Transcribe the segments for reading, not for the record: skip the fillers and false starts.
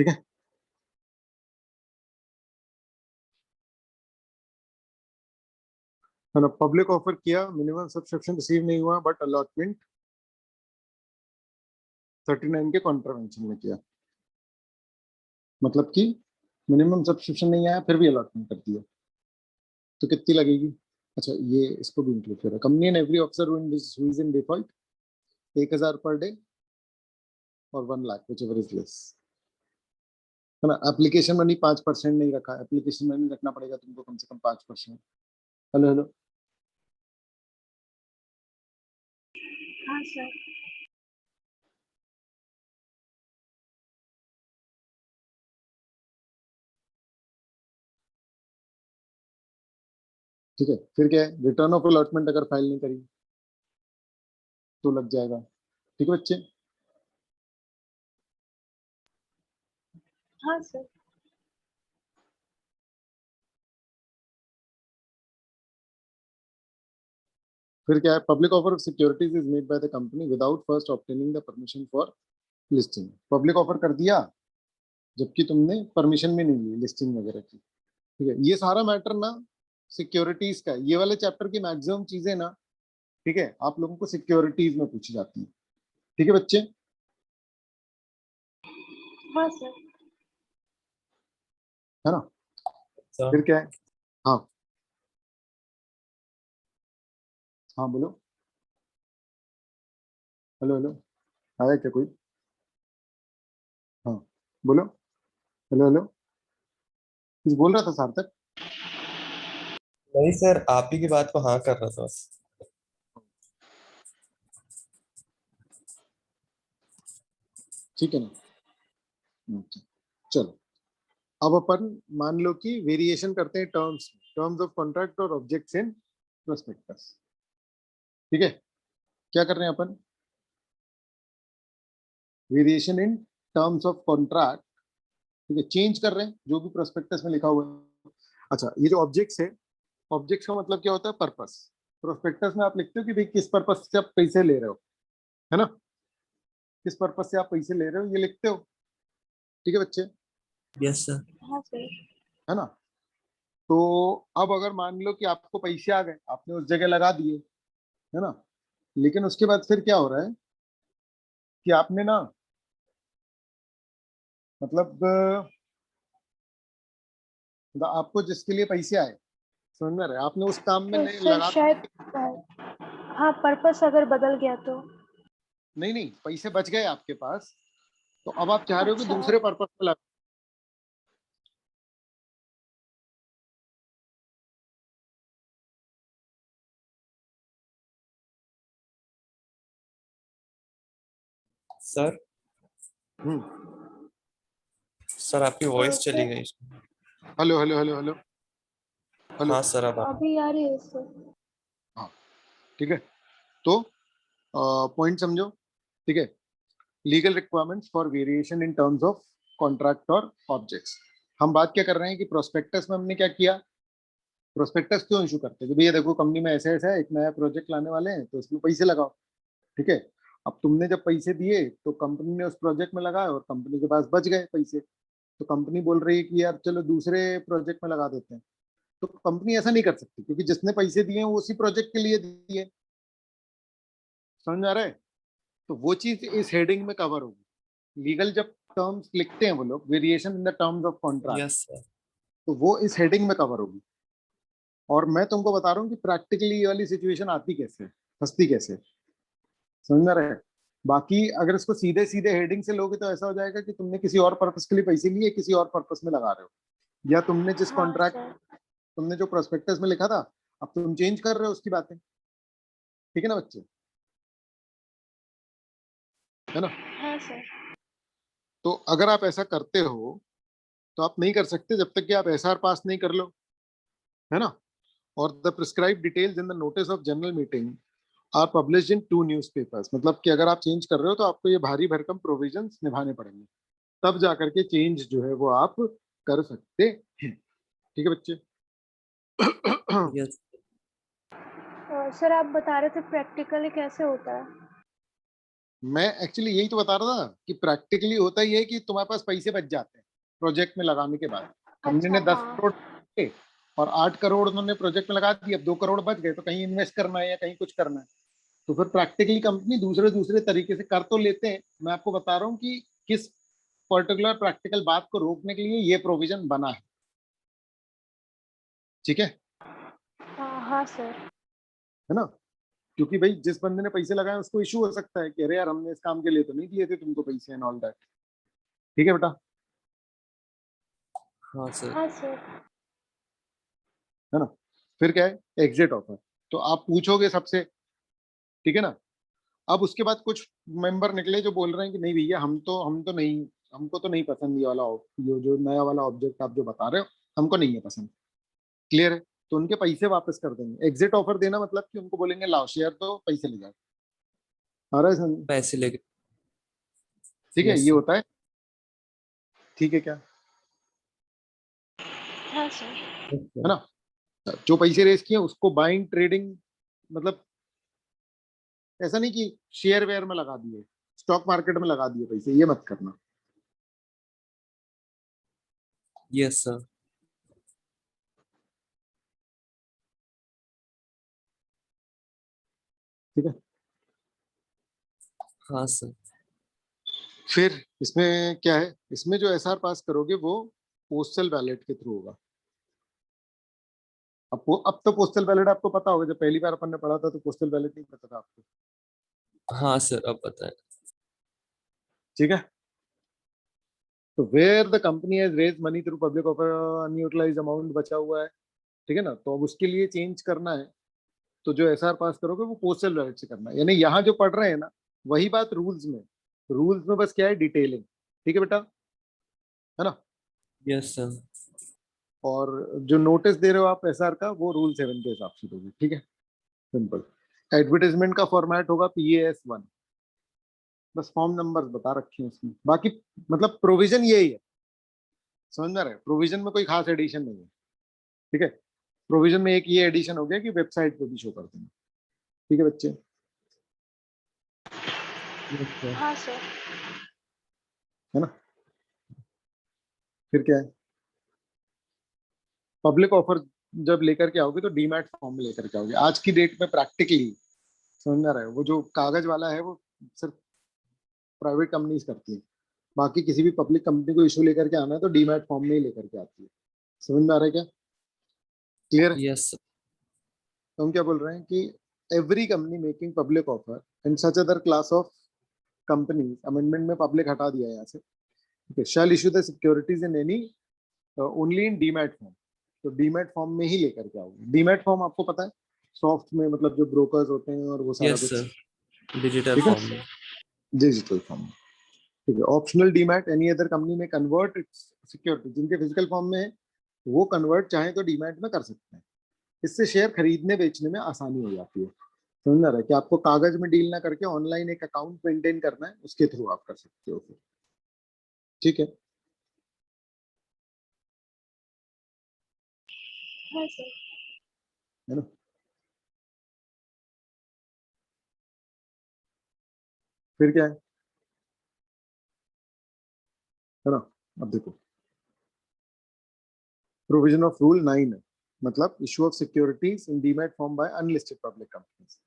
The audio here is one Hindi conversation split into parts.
ठीक है। है ना, पब्लिक ऑफर किया, मिनिमम सब्सक्रिप्शन रिसीव नहीं हुआ, बट अलॉटमेंट 39 के कॉन्ट्रावेंशन में किया, मतलब कि मिनिमम सब्सक्रिप्शन नहीं आया फिर भी अलॉटमेंट कर दिया, तो कितनी लगेगी? अच्छा, ये इसको भी इंक्लूड करा, company and every officer who is in default 1000 per day और 1 lakh which ever is less. है ना, एप्लीकेशन मनी 5% नहीं रखा, एप्लीकेशन मनी रखना पड़ेगा तुमको कम से कम 5%। हेलो हेलो, हाँ सर। ठीक है। फिर क्या है, रिटर्न ऑफ अलॉटमेंट अगर फाइल नहीं करी तो लग जाएगा। ठीक है बच्चे। हाँ सर। फिर क्या है, public offer of securities is made by the company without first obtaining the permission for listing. Public offer कर दिया जबकि तुमने परमिशन भी नहीं ली लिस्टिंग वगैरह की। ठीक है, ये सारा मैटर ना सिक्योरिटीज का, ये वाले चैप्टर की मैक्सिमम चीजें ना, ठीक है, आप लोगों को सिक्योरिटीज में पूछी जाती है। ठीक है बच्चे। हाँ सर। है ना, सर फिर क्या है? हाँ हाँ बोलो। हेलो हेलो, आया क्या कोई? हाँ बोलो। हेलो हेलो, कुछ बोल रहा था सार्थक? नहीं सर, आप ही की बात को हाँ कर रहा था। ठीक है ना। अच्छा, चलो अब अपन मान लो कि वेरिएशन करते हैं टर्म्स टर्म्स ऑफ कॉन्ट्रैक्ट और ऑब्जेक्ट्स इन प्रोस्पेक्टस। ठीक है, क्या कर रहे हैं अपन? Variation in terms of contract. ठीक है, चेंज कर रहे हैं जो भी प्रोस्पेक्टस में लिखा हुआ है। अच्छा, ये जो ऑब्जेक्ट्स है, ऑब्जेक्ट्स का मतलब क्या होता है? पर्पस। प्रोस्पेक्टस में आप लिखते हो कि भाई किस पर्पस से आप पैसे ले रहे हो, है ना, किस पर्पस से आप पैसे ले रहे हो ये लिखते हो। ठीक है बच्चे। Yes sir. हाँ सर। है ना, तो अब अगर मान लो कि आपको पैसे आ गए, आपने उस जगह लगा दिए, है ना, लेकिन उसके बाद फिर क्या हो रहा है कि आपने ना, मतलब आपको जिसके लिए पैसे आए, समझ में आ रहा है, आपने उस काम में तो नहीं सर लगा। शायद हाँ, पर्पस अगर बदल गया तो। नहीं नहीं, पैसे बच गए आपके पास, तो अब आप चाह रहे हो कि अच्छा। दूसरे पर्पस में लगा। सर सर आपकी वॉइस तो चली सर गई। Hello hello hello hello hello. हाँ सर, अब अभी आ रही है सर। हाँ ठीक है, तो पॉइंट समझो। ठीक है, legal requirements for variation in terms of contract और ऑब्जेक्ट्स। हम बात क्या कर रहे हैं कि प्रोस्पेक्टस में हमने क्या किया? प्रोस्पेक्टस क्यों इशू करते हैं कि भैया देखो कंपनी में ऐसे ऐसा है, एक नया प्रोजेक्ट लाने वाले हैं तो इसमें पैसे लगाओ। ठीक है, अब तुमने जब पैसे दिए तो कंपनी ने उस प्रोजेक्ट में लगाए और कंपनी के पास बच गए पैसे, तो कंपनी बोल रही है कि यार चलो दूसरे प्रोजेक्ट में लगा देते हैं। तो कंपनी ऐसा नहीं कर सकती क्योंकि जिसने पैसे दिए हैं वो उसी प्रोजेक्ट के लिए दिए। समझ में आ रहा है? तो वो चीज इस हेडिंग में कवर होगी। लीगल जब टर्म्स लिखते हैं वो लोग, variation in the terms of contract, yes sir. तो वो इस हेडिंग में कवर होगी। और मैं तुमको बता रहा हूँ कि प्रैक्टिकली ये वाली सिचुएशन आती कैसे, फंसती कैसे। समझ में आ रहा है? बाकी अगर इसको सीधे सीधे हेडिंग से लोगे तो ऐसा हो जाएगा कि तुमने किसी और पर्पस के लिए पैसे लिए, किसी और पर्पस में लगा रहे हो, या तुमने जिस हाँ कॉन्ट्रैक्ट, सर। तुमने जो प्रोस्पेक्टस में लिखा था अब तुम चेंज कर रहे हो उसकी बातें। ठीक है ना बच्चे? है ना, हाँ सर। तो अगर आप ऐसा करते हो तो आप नहीं कर सकते जब तक कि आप एसआर पास नहीं कर लो, है ना। और the prescribe details in the notice of general meeting are published in 2 newspapers. मतलब कि अगर आप चेंज कर रहे हो तो आपको ये भारी भरकम प्रोविजंस निभाने पड़ेंगे, तब जाकर के चेंज जो है वो आप कर सकते हैं। ठीक है बच्चे? यस सर आप बता रहे थे प्रैक्टिकली कैसे होता है? मैं एक्चुअली यही तो बता रहा था कि प्रैक्टिकली होता ही है कि तुम्हारे पास पैसे बच जाते हैं प्रोजेक्ट में लगाने के बाद। हमने अच्छा ने 10 हाँ। करोड़ लगाए और 8 करोड़ उन्होंने प्रोजेक्ट में लगा दिए, अब 2 करोड़ बच गए, तो कहीं इन्वेस्ट करना है या कहीं कुछ करना है, तो फिर प्रैक्टिकली कंपनी दूसरे दूसरे तरीके से कर तो लेते हैं। मैं आपको बता रहा हूँ कि किस पर्टिकुलर प्रैक्टिकल बात को रोकने के लिए ये प्रोविजन बना है। ठीक है हाँ सर। ना? क्योंकि भाई जिस बंदे ने पैसे लगाए उसको इशू हो सकता है कि अरे यार हमने इस काम के लिए तो नहीं दिए थे तुमको पैसे एंड ऑल दैट। ठीक है बेटा, हाँ सर। हाँ सर। है ना? फिर क्या है, एग्जिट ऑफर। तो आप पूछोगे सबसे, ठीक है ना? अब उसके बाद कुछ मेंबर निकले जो बोल रहे हैं कि नहीं भैया हम तो नहीं, हमको तो नहीं पसंद ये वाला ये जो नया वाला ऑब्जेक्ट आप जो बता रहे हो हमको नहीं है पसंद। क्लियर है? तो उनके पैसे वापस कर देंगे। एग्जिट ऑफर देना मतलब कि उनको बोलेंगे लाओ शेयर, तो पैसे ले जाओ। आ रहा है समझ? पैसे लेके। ठीक है, यस ये सर। होता है। ठीक है क्या? हाँ सर। है ना? जो पैसे रेस किए उसको बाइंग ट्रेडिंग, मतलब ऐसा नहीं कि शेयर वेयर में लगा दिए, स्टॉक मार्केट में लगा दिए पैसे, ये मत करना। Yes sir. ठीक है। हाँ सर। फिर इसमें क्या है, इसमें जो एसआर पास करोगे वो पोस्टल बैलेट के थ्रू होगा। अब तो पोस्टल बैलेट आपको पता होगा, जब पहली बार अपन ने पढ़ा था तो पोस्टल बैलेट नहीं पता था आपको। हाँ सर, अब पता है। ठीक है। तो where the company has raise money through public offer, unutilised amount बचा हुआ है, ठीक है ना, तो अब उसके लिए चेंज करना है। तो जो एसआर पास करोगे वो पोस्टल बैलेट से करना है। यानी यहाँ जो पढ़ रहे हैं ना, वही बात रूल्स में, रूल्स में बस क्या है, डिटेलिंग। ठीक है बेटा, है ना? Yes sir. और जो नोटिस दे रहे हो आप एसआर का, वो रूल 7 के हिसाब से दोगे। ठीक है, सिंपल। एडवर्टाइजमेंट का फॉर्मेट होगा PAS1। बस फॉर्म नंबर बता रखे हैं उसमें, बाकी मतलब प्रोविजन यही है। समझ में आ रहा है? प्रोविजन में कोई खास एडिशन नहीं है। ठीक है, प्रोविजन में एक ये एडिशन हो गया कि वेबसाइट पे भी शो कर देंगे। ठीक है बच्चे, यस सर। हाँ सर। है ना? फिर क्या है, पब्लिक ऑफर जब लेकर के आओगे तो डीमैट फॉर्म में लेकर के आओगे। आज की डेट में प्रैक्टिकली, समझ में आ रहा है, वो जो कागज वाला है वो सिर्फ प्राइवेट कंपनीज करती है। बाकी किसी भी पब्लिक कंपनी को इशू लेकर के आना है तो डीमैट फॉर्म में ही लेकर के आती है। समझ में आ रहा है क्या? क्लियर है? Yes sir. तो हम क्या बोल रहे हैं कि every company making public offer and such other class of companies, amendment में पब्लिक हटा दिया है यहाँ से, ठीक है, shall issue the securities in any only in demat form. तो डीमैट फॉर्म में ही लेकर के आओगे। डीमैट फॉर्म आपको पता है, सॉफ्ट में मतलब जो ब्रोकर्स होते हैं और वो सारा यस कुछ। सर, डिजिटल ठीक है, हाँ फॉर्म में। सर। डिजिटल फॉर्म में। ठीक है, optional demat any other company में कन्वर्ट इट्स सिक्योरिटी, जिनके फिजिकल फॉर्म में है वो कन्वर्ट चाहे तो डीमैट में कर सकते हैं। इससे शेयर खरीदने बेचने में आसानी हो जाती है। समझ रहा है कि आपको कागज में डील ना करके ऑनलाइन एक अकाउंट मेंटेन करना है, उसके थ्रू आप कर सकते हो फिर। ठीक है, हाँ सर। है ना? फिर क्या है ना? अब देखो, प्रोविजन ऑफ रूल 9 है, मतलब issue of securities in demat form by unlisted public companies.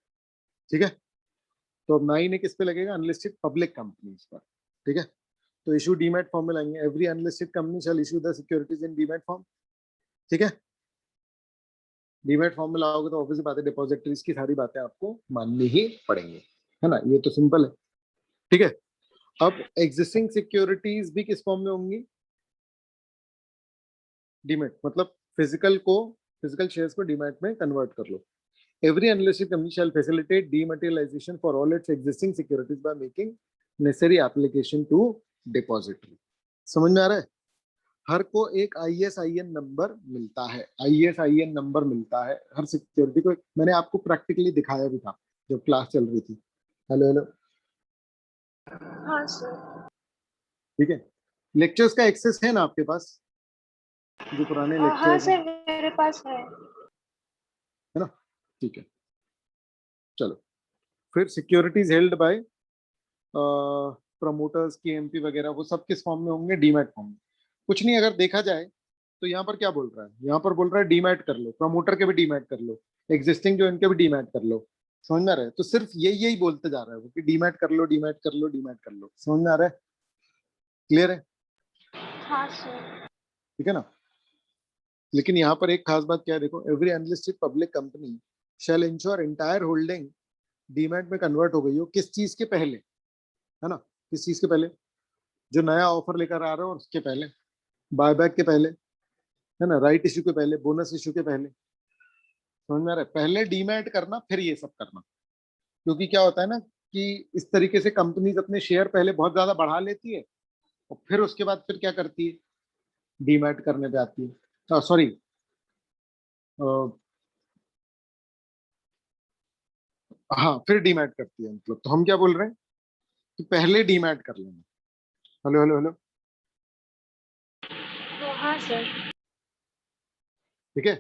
ठीक है, तो अब 9 है किस पे लगेगा, अनलिस्टेड पब्लिक कंपनीज पर। ठीक है, तो इशू डीमैट फॉर्म में लाएंगे, every unlisted company shall issue the securities in demat form. ठीक है, डीमैट फॉर्म में लाओगे तो ऑब्वियसली बात है, डिपॉजिटरीज की सारी बातें आपको माननी ही पड़ेंगी, है ना? ये तो सिंपल है। ठीक है, अब एग्जिस्टिंग सिक्योरिटीज भी किस फॉर्म में होंगी, डीमैट, मतलब फिजिकल शेयर्स को डीमैट में कन्वर्ट कर लो। Every unlisted company shall facilitate dematerialisation for all its existing securities by making necessary application to depository. समझ में आ रहा है? हर को एक ISIN नंबर मिलता है, ISIN नंबर मिलता है हर सिक्योरिटी को। मैंने आपको प्रैक्टिकली दिखाया भी था जब क्लास चल रही थी। हेलो हेलो, हाँ सर। ठीक है। लेक्चर्स का एक्सेस है ना आपके पास, जो पुराने हाँ लेक्चर्स हैं, सर, मेरे पास है। है ना? ठीक है, चलो। फिर सिक्योरिटीज हेल्ड बाय प्रमोटर्स के एमपी वगैरह, वो सब किस फॉर्म में होंगे? डीमैट फॉर्म में। कुछ नहीं, अगर देखा जाए तो यहाँ पर क्या बोल रहा है, यहाँ पर बोल रहा है डीमैट कर लो, प्रमोटर के भी डीमैट कर लो, एग्जिस्टिंग जो इनके भी डीमैट कर लो। समझ में आ रहा है? तो सिर्फ यही यही बोलते जा रहा है वो कि डीमैट कर लो, डीमैट कर लो, डीमैट कर लो। समझ में आ रहा है? क्लियर है? हाँ सर। ठीक है ना? लेकिन यहाँ पर एक खास बात क्या है, देखो, every unlisted public company shall ensure entire holding demat में कन्वर्ट हो गई हो, किस चीज के पहले? है ना? किस चीज के पहले? जो नया ऑफर लेकर आ रहा हो और उसके पहले, बायबैक के पहले, है ना, राइट इश्यू के पहले, बोनस इश्यू के पहले। समझ में आ रहा है? पहले डीमैट करना, फिर ये सब करना। क्योंकि क्या होता है ना कि इस तरीके से कंपनीज अपने शेयर पहले बहुत ज्यादा बढ़ा लेती है और फिर उसके बाद फिर क्या करती है, डीमैट करने पे आती है। सॉरी, हाँ, फिर डीमैट करती है। मतलब तो हम क्या बोल रहे हैं कि पहले डीमैट कर लेना। Hello hello hello. तो हाँ सर। ठीक है?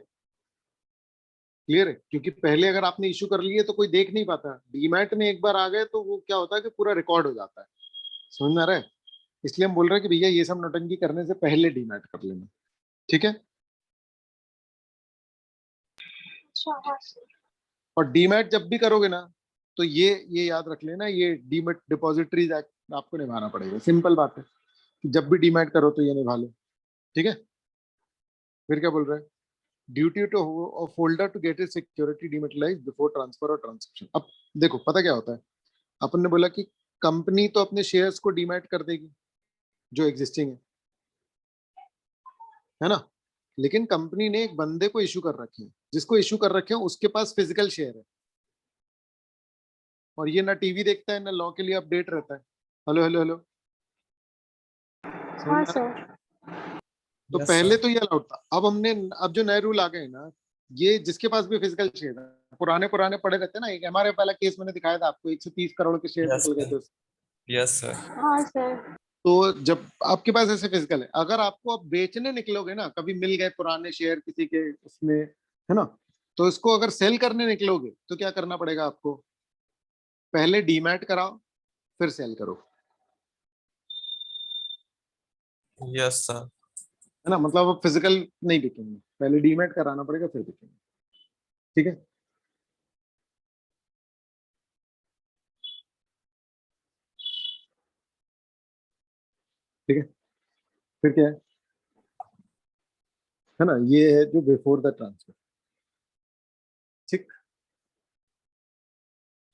क्लियर है? क्योंकि पहले अगर आपने इशू कर लिए तो कोई देख नहीं पाता, डीमैट में एक बार आ गए तो वो क्या होता है कि पूरा रिकॉर्ड हो जाता है। समझ में आ रहा है? इसलिए हम बोल रहे हैं कि भैया ये सब नौटंकी करने से पहले डीमैट कर लेना। ठीक है? अच्छा हाँ सर। और डीमैट जब भी करोगे ना, तो ये याद रख लेना, ये डीमैट डिपॉजिटरीज एक्ट आपको निभाना पड़ेगा। सिंपल बात है कि जब भी डीमैट करो तो ये निभा लो। ठीक है? फिर क्या बोल रहे हैं? Duty to of holder to get it security dematerialise before transfer or transaction. अब देखो, पता क्या होता है, अपन ने बोला कि कंपनी तो अपने शेयर्स को डीमैट कर देगी जो एग्जिस्टिंग है ना? लेकिन कंपनी ने एक बंदे को इशू कर रखे हैं, जिसको इशू कर रखे हैं उसके पास फिजिकल शेयर है, और ये ना टीवी देखता है ना लॉ के लिए अपडेट रहता है। Hello hello hello. समझ हाँ में आ रहा है? सर। तो यस पहले सर। तो ये अलाउड था, अब हमने, अब जो नए रूल आ गए ना, ये जिसके पास भी फिजिकल शेयर है, पुराने पुराने पड़े रहते हैं ना, एक एमआरएफ वाला केस मैंने दिखाया था आपको, 130 करोड़ के शेयर यस निकल गए सर। थे। Yes sir. हाँ सर। तो जब आपके पास ऐसे फिजिकल है, अगर आपको अब बेचने निकलोगे ना, कभी मिल गए पुराने शेयर किसी के उसमें, है ना, तो इसको अगर सेल करने निकलोगे तो क्या करना पड़ेगा आपको? पहले डीमैट कराओ, फिर सेल करो। Yes sir. है ना? मतलब अब फिजिकल नहीं बिकेंगे, पहले डीमैट कराना पड़ेगा फिर बिकेंगे। ठीक है? ठीक है? फिर क्या है ना, ये है जो बिफोर द ट्रांसफर। ठीक।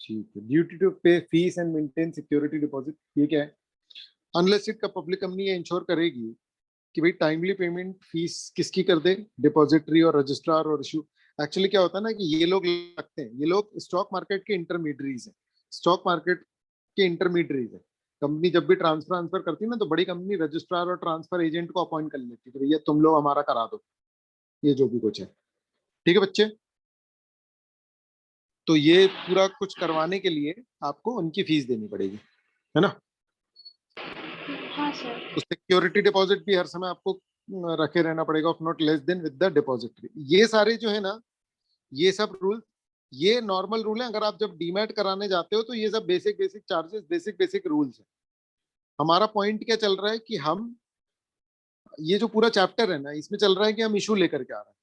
ठीक है। ड्यूटी टू पे fees and maintain security deposit, ये क्या है? अनलिस्टेड का पब्लिक कंपनी ये इंश्योर करेगी कि भाई टाइमली पेमेंट फीस किसकी कर दे, डिपॉजिटरी और रजिस्ट्रार और इशू। एक्चुअली क्या होता है ना कि ये लोग लगते हैं, ये लोग स्टॉक मार्केट के इंटरमीडियरीज हैं। स्टॉक मार्केट के इंटरमीडियरीज है। कंपनी जब भी ट्रांसफर करती है ना, तो बड़ी कंपनी रजिस्ट्रार और ट्रांसफर एजेंट को अपॉइंट कर लेती है कि भैया तुम लोग हमारा करा दो ये जो भी कुछ है। ठीक है बच्चे? तो ये पूरा कुछ करवाने के लिए आपको उनकी फीस देनी पड़ेगी, है ना? हाँ सर। तो सिक्योरिटी डिपॉजिट भी हर समय आपको रखे रहना पड़ेगा, of not less than with the depository. ये सारे जो है ना, ये सब रूल, ये नॉर्मल रूल है। अगर आप जब डीमैट कराने जाते हो तो ये सब basic basic charges, basic basic rules है। हमारा पॉइंट क्या चल रहा है कि हम, ये जो पूरा चैप्टर है ना, इसमें चल रहा है कि हम इशू लेकर के आ रहे हैं।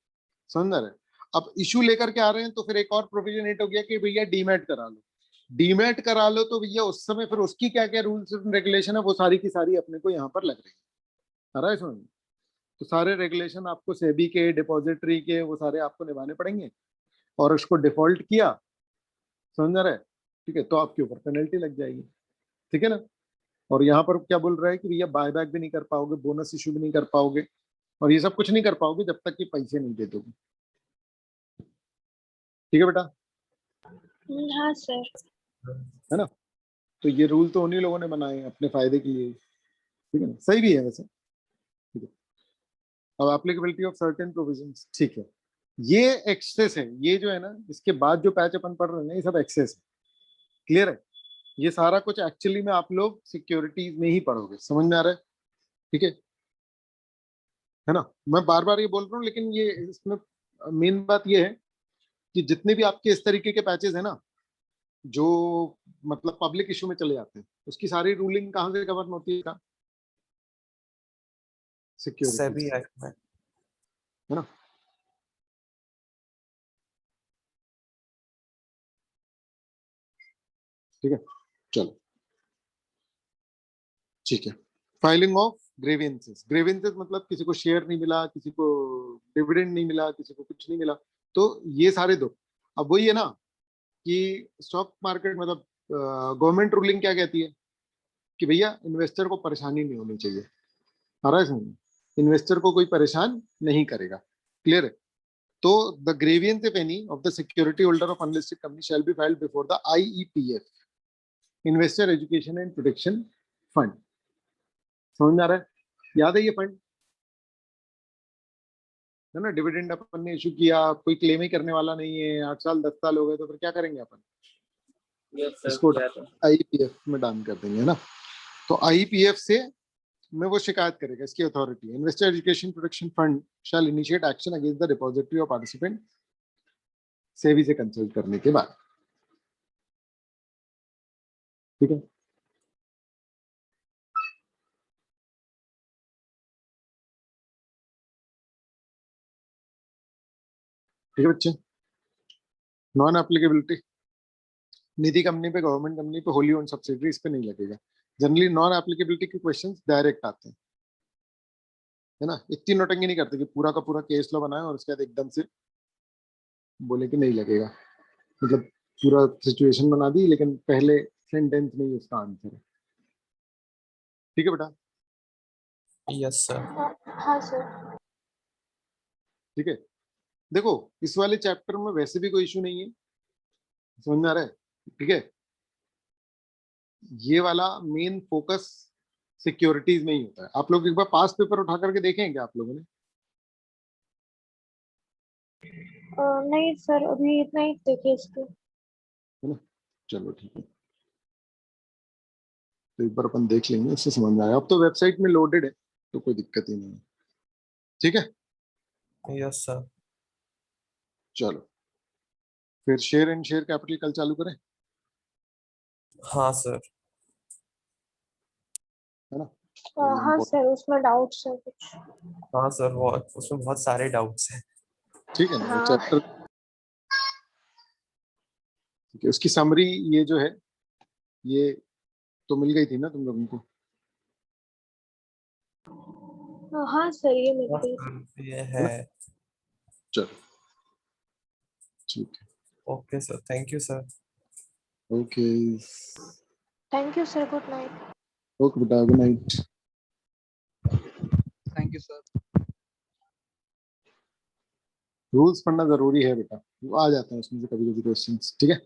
समझ रहे हैं? अब इशू लेकर के आ रहे हैं तो फिर एक और प्रोविजन एड हो गया कि भैया डीमैट करा लो। डीमैट करा लो तो भैया उस समय फिर उसकी क्या क्या रूल्स एंड रेगुलेशन है, वो सारी की सारी अपने को यहाँ पर लग रही है। आ रहा है समझ में? तो सारे रेगुलेशन आपको सेबी के, डिपॉजिटरी के, वो सारे आपको निभाने पड़ेंगे। और उसको डिफॉल्ट किया, समझ रहे हैं? ठीक है, तो आपके ऊपर पेनल्टी लग जाएगी। ठीक है ना? और यहाँ पर क्या बोल रहा है कि भैया बायबैक भी नहीं कर पाओगे, बोनस इशू भी नहीं कर पाओगे, और ये सब कुछ नहीं कर पाओगे जब तक कि पैसे नहीं दे दोगे। ठीक है बेटा? हाँ सर। है ना? तो ये रूल तो उन्हीं लोगों ने बनाए हैं अपने फायदे के लिए। ठीक है ना? सही भी है वैसे। ठीक है। अब एप्लीकेबिलिटी ऑफ सर्टेन प्रोविजंस, ठीक है, ये एक्सेस है, ये जो है ना, इसके बाद जो पैच अपन पढ़ रहे हैं ना, ये सब एक्सेस है। क्लियर है? ये सारा कुछ एक्चुअली में आप लोग सिक्योरिटीज में ही पढ़ोगे। समझ में आ रहा है? ठीक है ना? मैं बार बार ये बोल रहा हूँ, लेकिन ये इसमें मेन बात ये है कि जितने भी आपके इस तरीके के पैचेस है ना, जो मतलब पब्लिक इशू में चले जाते हैं, उसकी सारी रूलिंग कहाँ से गवर्न होती है? सिक्योरिटी, सेबी एक्ट में। है ना? ठीक है, चलो ठीक है। Filing of grievances. ग्रेवियंसेस मतलब किसी को शेयर नहीं मिला, किसी को डिविडेंड नहीं मिला, किसी को कुछ नहीं मिला, तो ये सारे दो। अब वही है ना कि स्टॉक मार्केट मतलब गवर्नमेंट रूलिंग क्या कहती है कि भैया इन्वेस्टर को परेशानी नहीं होनी चाहिए। आ रहा है समझ में? इन्वेस्टर को कोई परेशान नहीं करेगा। क्लियर है? तो the grievance if any of the security holder of unlisted company shall be filed before the IEPF, investor education and protection fund. समझ में आ रहा है? याद है ये फंड, है ना? डिविडेंड अपन ने इशू किया, कोई क्लेम ही करने वाला नहीं है, 8 साल 10 साल हो गए, तो फिर क्या करेंगे अपन? इसको IEPF में डाउन कर देंगे, है ना? तो IEPF से में वो शिकायत करेगा, इसकी authority investor education protection fund shall initiate action against the depository और पार्टिसिपेंट सेबी से कंसल्ट करने के बाद। ठीक है, ठीक है बच्चे। नॉन एप्लीकेबिलिटी, निधि कंपनी पे, गवर्नमेंट कंपनी पे, होली ओन्ड सब्सिडरीज पे नहीं लगेगा। जनरली नॉन एप्लीकेबिलिटी के क्वेश्चंस डायरेक्ट आते हैं, है ना? इतनी नोटंगी नहीं करते कि पूरा का पूरा केस लो बनाए और उसके बाद एकदम से बोले कि नहीं लगेगा। मतलब पूरा सिचुएशन बना दी लेकिन पहले सेंटेंस में ही उसका आंसर है। ठीक है बेटा? Yes sir. हाँ सर। ठीक है, देखो इस वाले चैप्टर में वैसे भी कोई इशू नहीं है, समझ में आ रहा है? ठीक है, ये वाला मेन फोकस सिक्योरिटीज में ही होता है। आप लोग एक बार पास पेपर उठा करके देखें क्या आप लोगों ने? नहीं सर, अभी इतना ही देखिए इसके। है ना? चलो ठीक है, तो एक बार अपन देख लेंगे, इससे समझ में आया। अब तो वेबसाइट में लोडेड है तो कोई दिक्कत ही नहीं है। ठीक है, यस सर। चलो फिर शेयर एंड शेयर कैपिटल कल चालू करें, हाँ सर। है ना? हाँ सर, उसमें डाउट्स है कुछ। हाँ सर, बहुत उसमें बहुत सारे डाउट्स हैं। ठीक है ना? वो हाँ। चैप्टर, ठीक है, उसकी समरी ये जो है ये तो मिल गई थी ना तुम लोगों को? हाँ सर, ये मिल हाँ गई। सर, ये है ना? है। चलो ठीक है, okay sir, thank you sir. Okay thank you sir, good night. Okay बेटा, good night. Thank you sir. Rules पढ़ना जरूरी है बेटा, वो आ जाते हैं उसमें से कभी कभी क्वेश्चंस। ठीक है।